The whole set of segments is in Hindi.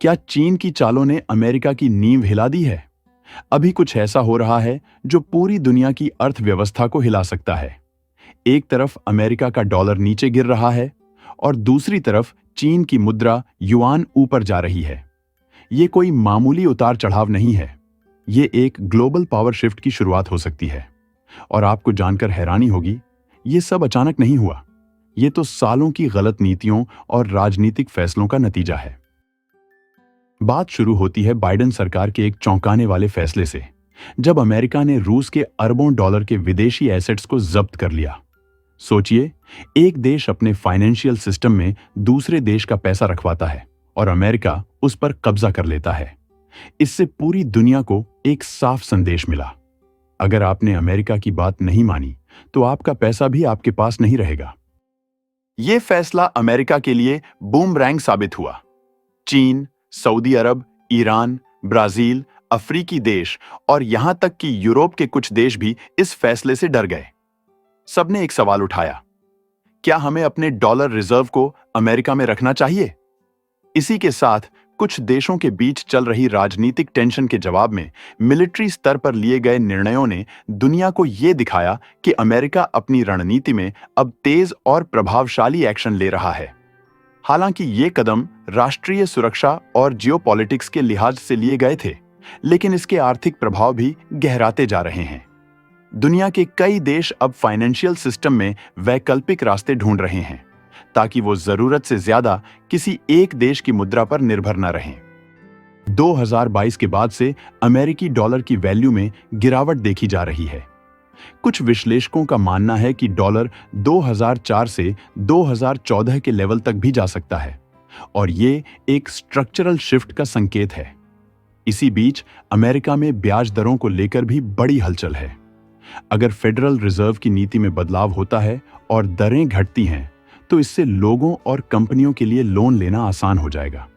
क्या चीन की चालों ने अमेरिका की नींव हिला दी है? अभी कुछ ऐसा हो रहा है जो पूरी दुनिया की अर्थव्यवस्था को हिला सकता है। एक तरफ अमेरिका का डॉलर नीचे गिर रहा है और दूसरी तरफ चीन की मुद्रा युआन ऊपर जा रही है। ये कोई मामूली उतार चढ़ाव नहीं है। ये एक ग्लोबल पावर शिफ्ट की शुरुआत हो सकती है। और आपको जानकर हैरानी होगी, ये सब अचानक नहीं हुआ। ये तो सालों की गलत नीतियों और राजनीतिक फैसलों का नतीजा है। बात शुरू होती है बाइडेन सरकार के एक चौंकाने वाले फैसले से, जब अमेरिका ने रूस के अरबों डॉलर के विदेशी एसेट्स को जब्त कर लिया। सोचिए, एक देश अपने फाइनेंशियल सिस्टम में दूसरे देश का पैसा रखवाता है और अमेरिका उस पर कब्जा कर लेता है। इससे पूरी दुनिया को एक साफ संदेश मिला। अगर आपने अमेरिका की बात नहीं मानी, तो आपका पैसा भी आपके पास नहीं रहेगा। यह फैसला अमेरिका के लिए बूमरैंग साबित हुआ। चीन, सऊदी अरब, ईरान, ब्राजील, अफ्रीकी देश और यहां तक कि यूरोप के कुछ देश भी इस फैसले से डर गए। सबने एक सवाल उठाया, क्या हमें अपने डॉलर रिजर्व को अमेरिका में रखना चाहिए? इसी के साथ कुछ देशों के बीच चल रही राजनीतिक टेंशन के जवाब में मिलिट्री स्तर पर लिए गए निर्णयों ने दुनिया को यह दिखाया कि अमेरिका अपनी रणनीति में अब तेज और प्रभावशाली एक्शन ले रहा है। हालांकि ये कदम राष्ट्रीय सुरक्षा और जियोपॉलिटिक्स के लिहाज से लिए गए थे, लेकिन इसके आर्थिक प्रभाव भी गहराते जा रहे हैं। दुनिया के कई देश अब फाइनेंशियल सिस्टम में वैकल्पिक रास्ते ढूंढ रहे हैं, ताकि वो जरूरत से ज्यादा किसी एक देश की मुद्रा पर निर्भर न रहें। 2022 के बाद से अमेरिकी डॉलर की वैल्यू में गिरावट देखी जा रही है। कुछ विश्लेषकों का मानना है कि डॉलर 2004 से 2014 के लेवल तक भी जा सकता है और ये एक स्ट्रक्चरल शिफ्ट का संकेत है। इसी बीच अमेरिका में ब्याज दरों को लेकर भी बड़ी हलचल है। अगर फेडरल रिजर्व की नीति में बदलाव होता है और दरें घटती हैं, तो इससे लोगों और कंपनियों के लिए लोन लेना आसान हो जाएगा।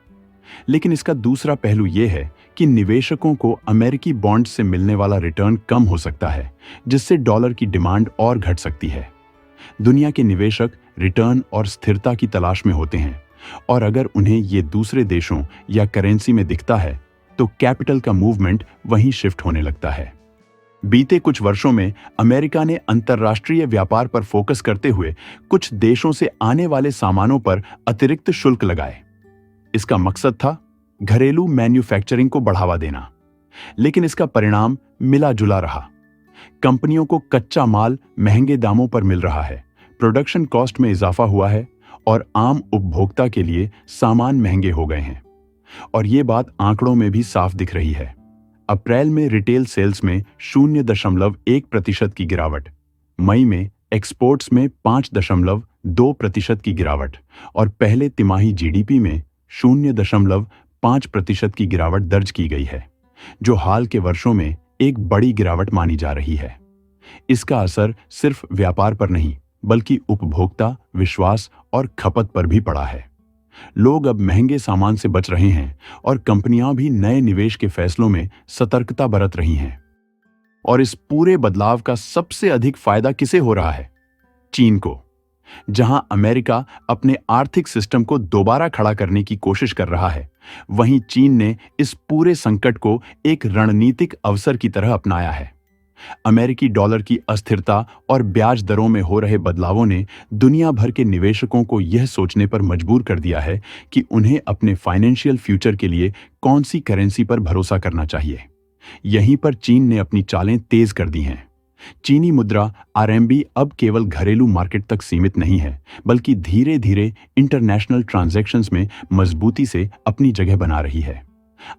लेकिन इसका दूसरा पहलू यह है कि निवेशकों को अमेरिकी बॉन्ड से मिलने वाला रिटर्न कम हो सकता है, जिससे डॉलर की डिमांड और घट सकती है। दुनिया के निवेशक रिटर्न और स्थिरता की तलाश में होते हैं, और अगर उन्हें ये दूसरे देशों या करेंसी में दिखता है, तो कैपिटल का मूवमेंट वहीं शिफ्ट होने लगता है। बीते कुछ वर्षों में अमेरिका ने अंतर्राष्ट्रीय व्यापार पर फोकस करते हुए कुछ देशों से आने वाले सामानों पर अतिरिक्त शुल्क लगाए। इसका मकसद था घरेलू मैन्युफैक्चरिंग को बढ़ावा देना, लेकिन इसका परिणाम मिला जुला रहा। कंपनियों को कच्चा माल महंगे दामों पर मिल रहा है, प्रोडक्शन कॉस्ट में इजाफा हुआ है और आम उपभोक्ता के लिए सामान महंगे हो गए हैं। और ये बात आंकड़ों में भी साफ दिख रही है। अप्रैल में रिटेल सेल्स में 0.1% की गिरावट, मई में एक्सपोर्ट्स में 5.2% की गिरावट और पहले तिमाही जीडीपी में 0.5% की गिरावट दर्ज की गई है, जो हाल के वर्षों में एक बड़ी गिरावट मानी जा रही है। इसका असर सिर्फ व्यापार पर नहीं, बल्कि उपभोक्ता विश्वास और खपत पर भी पड़ा है। लोग अब महंगे सामान से बच रहे हैं और कंपनियां भी नए निवेश के फैसलों में सतर्कता बरत रही हैं। और इस पूरे बदलाव का सबसे अधिक फायदा किसे हो रहा है? चीन को। जहां अमेरिका अपने आर्थिक सिस्टम को दोबारा खड़ा करने की कोशिश कर रहा है, वहीं चीन ने इस पूरे संकट को एक रणनीतिक अवसर की तरह अपनाया है। अमेरिकी डॉलर की अस्थिरता और ब्याज दरों में हो रहे बदलावों ने दुनिया भर के निवेशकों को यह सोचने पर मजबूर कर दिया है कि उन्हें अपने फाइनेंशियल फ्यूचर के लिए कौन सी करेंसी पर भरोसा करना चाहिए। यहीं पर चीन ने अपनी चालें तेज कर दी हैं। चीनी मुद्रा आरएमबी अब केवल घरेलू मार्केट तक सीमित नहीं है, बल्कि धीरे धीरे इंटरनेशनल ट्रांजैक्शंस में मजबूती से अपनी जगह बना रही है।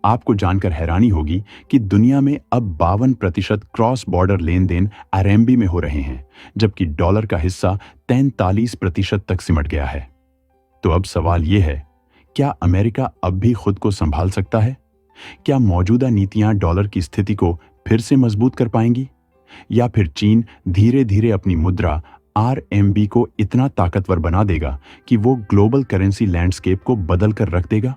आपको जानकर हैरानी होगी कि दुनिया में अब 52% क्रॉस बॉर्डर लेन देन आरएमबी में हो रहे हैं, जबकि डॉलर का हिस्सा 43% तक सिमट गया है। तो अब सवाल यह है, क्या अमेरिका अब भी खुद को संभाल सकता है? क्या मौजूदा नीतियां डॉलर की स्थिति को फिर से मजबूत कर पाएंगी? या फिर चीन धीरे धीरे अपनी मुद्रा आरएमबी को इतना ताकतवर बना देगा कि वो ग्लोबल करेंसी लैंडस्केप को बदल कर रख देगा?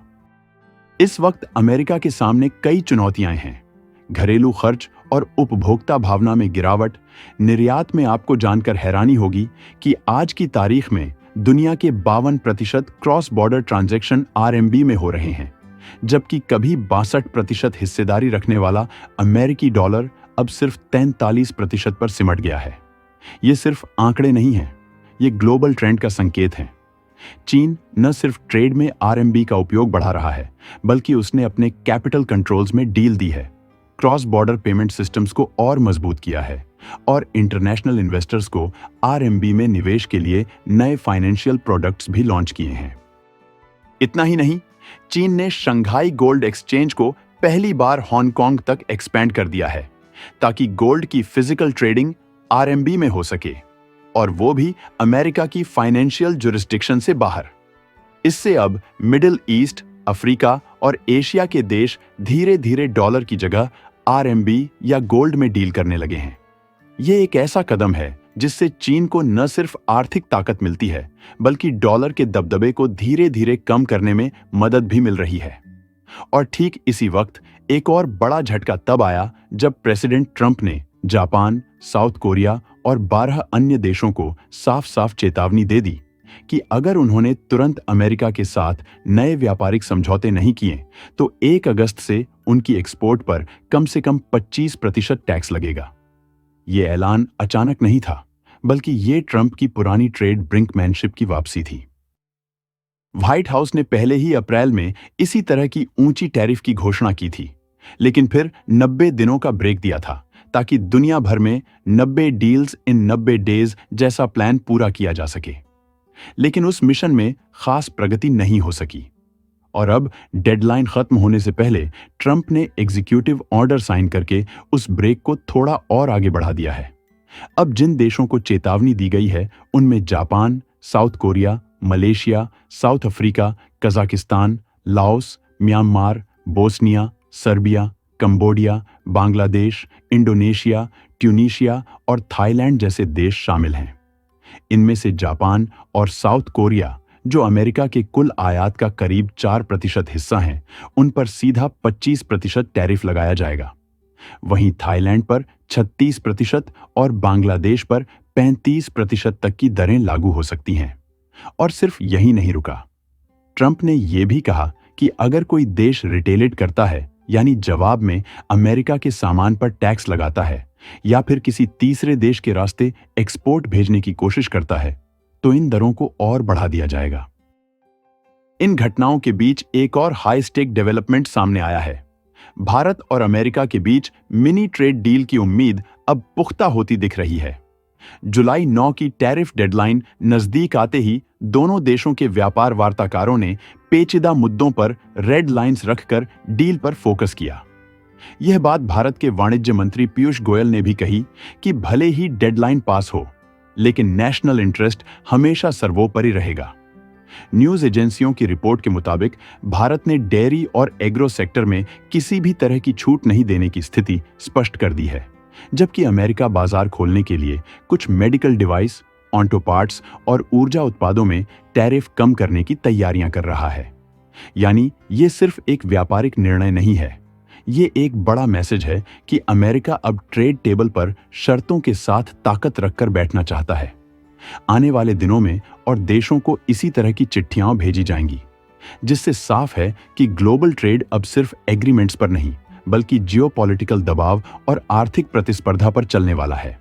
इस वक्त अमेरिका के सामने कई चुनौतियां हैं। घरेलू खर्च और उपभोक्ता भावना में गिरावट। निर्यात में आपको जानकर हैरानी होगी कि आज की तारीख में दुनिया के 52% क्रॉस बॉर्डर ट्रांजैक्शन आरएमबी में हो रहे हैं, जबकि कभी 62% हिस्सेदारी रखने वाला अमेरिकी डॉलर अब सिर्फ 43% पर सिमट गया है। ये सिर्फ आंकड़े नहीं हैं, ये ग्लोबल ट्रेंड का संकेत हैं। चीन न सिर्फ ट्रेड में आरएमबी का उपयोग बढ़ा रहा है, बल्कि उसने अपने कैपिटल कंट्रोल्स में डील दी है, क्रॉस बॉर्डर पेमेंट सिस्टम्स को और मजबूत किया है और इंटरनेशनल इन्वेस्टर्स को आरएमबी में निवेश के लिए नए फाइनेंशियल प्रोडक्ट्स भी लॉन्च किए हैं। इतना ही नहीं, चीन ने शंघाई गोल्ड एक्सचेंज को पहली बार हांगकांग तक एक्सपैंड कर दिया है, ताकि गोल्ड की फिजिकल ट्रेडिंग आरएमबी में हो सके, और वो भी अमेरिका की फाइनेंशियल जुरिस्डिक्शन से बाहर। इससे अब मिडिल ईस्ट, अफ्रीका और एशिया के देश धीरे धीरे डॉलर की जगह आरएमबी या गोल्ड में डील करने लगे हैं। ये एक ऐसा कदम है जिससे चीन को न सिर्फ आर्थिक ताकत मिलती है, बल्कि डॉलर के दबदबे को धीरे धीरे कम करने में मदद भी मिल रही है। और ठीक इसी वक्त एक और बड़ा झटका तब आया जब प्रेसिडेंट ट्रंप ने जापान, साउथ कोरिया और 12 अन्य देशों को साफ साफ चेतावनी दे दी कि अगर उन्होंने तुरंत अमेरिका के साथ नए व्यापारिक समझौते नहीं किए तो 1 अगस्त से उनकी एक्सपोर्ट पर कम से कम 25% टैक्स लगेगा। ये ऐलान अचानक नहीं था, बल्कि ये ट्रंप की पुरानी ट्रेड ब्रिंकमैनशिप की वापसी थी। व्हाइट हाउस ने पहले ही अप्रैल में इसी तरह की ऊंची टैरिफ की घोषणा की थी, लेकिन फिर 90 दिनों का ब्रेक दिया था ताकि दुनिया भर में 90 डील्स इन 90 डेज जैसा प्लान पूरा किया जा सके। लेकिन उस मिशन में खास प्रगति नहीं हो सकी और अब डेडलाइन खत्म होने से पहले ट्रंप ने एग्जीक्यूटिव ऑर्डर साइन करके उस ब्रेक को थोड़ा और आगे बढ़ा दिया है। अब जिन देशों को चेतावनी दी गई है उनमें Japan, south Korea, Malaysia, south Africa, Kazakhstan, Laos, Myanmar, Bosnia, Serbia, Cambodia, Bangladesh, Indonesia, Tunisia और थाईलैंड जैसे देश शामिल हैं। इनमें से जापान और साउथ कोरिया, जो अमेरिका के कुल आयात का करीब 4% हिस्सा हैं, उन पर सीधा 25% टैरिफ लगाया जाएगा। वहीं थाईलैंड पर 36% और बांग्लादेश पर 35% तक की दरें लागू हो सकती हैं। और सिर्फ यही नहीं रुका, ट्रंप ने यह भी कहा कि अगर कोई देश रिटेलिएट करता है, यानी जवाब में अमेरिका के सामान पर टैक्स लगाता है या फिर किसी तीसरे देश के रास्ते एक्सपोर्ट भेजने की कोशिश करता है, तो इन दरों को और बढ़ा दिया जाएगा। इन घटनाओं के बीच एक और हाई स्टेक डेवलपमेंट सामने आया है। भारत और अमेरिका के बीच मिनी ट्रेड डील की उम्मीद अब पुख्ता होती दिख रही है। जुलाई 9 की टैरिफ डेडलाइन नजदीक आते ही दोनों देशों के व्यापार वार्ताकारों ने पेचीदा मुद्दों पर रेड लाइंस रखकर डील पर फोकस किया। यह बात भारत के वाणिज्य मंत्री पीयूष गोयल ने भी कही कि भले ही डेडलाइन पास हो, लेकिन नेशनल इंटरेस्ट हमेशा सर्वोपरि रहेगा। न्यूज एजेंसियों की रिपोर्ट के मुताबिक भारत ने डेयरी और एग्रो सेक्टर में किसी भी तरह की छूट नहीं देने की स्थिति स्पष्ट कर दी है, जबकि अमेरिका बाजार खोलने के लिए कुछ मेडिकल डिवाइस, ऑटो पार्ट्स और ऊर्जा उत्पादों में टैरिफ कम करने की तैयारियां कर रहा है। यानी ये सिर्फ एक व्यापारिक निर्णय नहीं है, ये एक बड़ा मैसेज है कि अमेरिका अब ट्रेड टेबल पर शर्तों के साथ ताकत रखकर बैठना चाहता है। आने वाले दिनों में और देशों को इसी तरह की चिट्ठियां भेजी जाएंगी, जिससे साफ है कि ग्लोबल ट्रेड अब सिर्फ एग्रीमेंट्स पर नहीं, बल्कि जियोपॉलिटिकल दबाव और आर्थिक प्रतिस्पर्धा पर चलने वाला है।